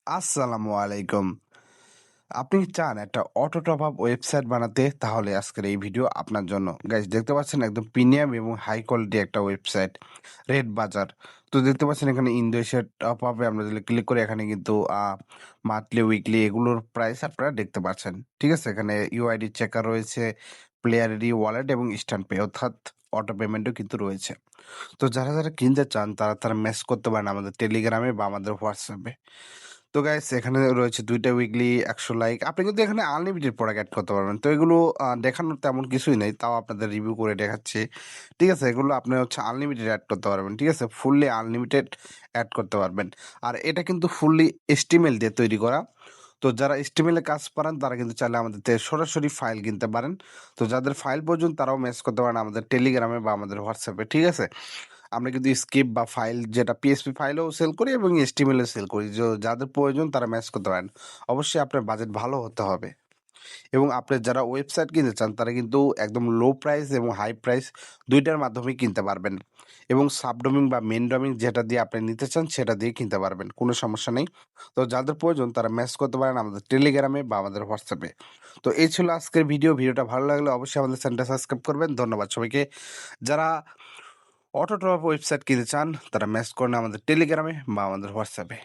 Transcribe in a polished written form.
আসসালামু আলাইকুম। আপনি চান একটা অটো টপ আপ ওয়েবসাইট বানাতে? তাহলে আজকের এই ভিডিও আপনার জন্য। গাইস দেখতে পাচ্ছেন একদম প্রিমিয়াম এবং হাই কোয়ালিটি একটা ওয়েবসাইট রেড বাজার। তো দেখতে পাচ্ছেন এখানে ইনভয়েসের টপ আপে আমরা যদি ক্লিক করি এখানে কিন্তু মান্থলি, উইকলি এগুলোর প্রাইস আপনারা দেখতে পাচ্ছেন। ঠিক আছে? এখানে ইউআইডি চেকার রয়েছে, প্লেয়ার আইডি, ওয়ালেট এবং ইনস্ট্যান্ট পে অর্থাৎ অটো পেমেন্টও কিন্তু রয়েছে। তো যারা কিনতে চান তারা মেসেজ করতে পারেন আমাদের টেলিগ্রামে বা আমাদের হোয়াটসঅ্যাপে। তো গাইস এখানে রয়েছে ২ টা উইকলি ১০০ লাইক। আপনি কিন্তু এখানে আনলিমিটেড প্রোডাক্ট এড করতে পারবেন। তো এগুলো দেখানোর তেমন কিছুই নেই। তাও আপনাদের রিভিউ করে দেখাচ্ছি। ঠিক আছে? এগুলো আপনি হচ্ছে আনলিমিটেড এড করতে পারবেন। ঠিক আছে? ফুললি আনলিমিটেড এড করতে পারবেন। আর এটা কিন্তু ফুললি HTML দিয়ে তৈরি করা। তো যারা HTML এ কাজ পারেন তারা কিন্তু চাইলে আমাদের থেকে সরাসরি ফাইল কিনতে পারেন। তো যাদের ফাইল প্রয়োজন তারাও মেসেজ করতে পারেন আমাদের টেলিগ্রামে বা আমাদের হোয়াটসঅ্যাপে। ঠিক আছে? আমরা কিন্তু স্ক্রিপ্ট বা ফাইল যেটা PHP ফাইলেও সেল করি এবং HTML এ সেল করি। যাদের প্রয়োজন তারা মেসেজ করতে পারেন। অবশ্যই আপনার বাজেট ভালো হতে হবে। এবং আপনি যারা ওয়েবসাইট কিনতে চান তারা কিন্তু একদম লো প্রাইস এবং হাই প্রাইস ২ টার মাধ্যমেই কিনতে পারবেন। এবং সাবডোমিন বা মেইন ডোমিন যেটা দিয়ে আপনি নিতে চান সেটা দিয়ে কিনতে পারবেন। কোনো সমস্যা নেই। তো যাদের প্রয়োজন তারা মেসেজ করতে পারেন আমাদের টেলিগ্রামে বা আমাদের হোয়াটসঅ্যাপে। তো এই ছিল আজকের ভিডিও। ভিডিওটা ভালো লাগলে অবশ্যই আমাদের চ্যানেলটা সাবস্ক্রাইব করবেন। ধন্যবাদ সবাইকে। যারা অটো টপ ওয়েবসাইট কিনতে চান তারা মেসেজ করুন আমাদের টেলিগ্রামে বা আমাদের হোয়াটসঅ্যাপে।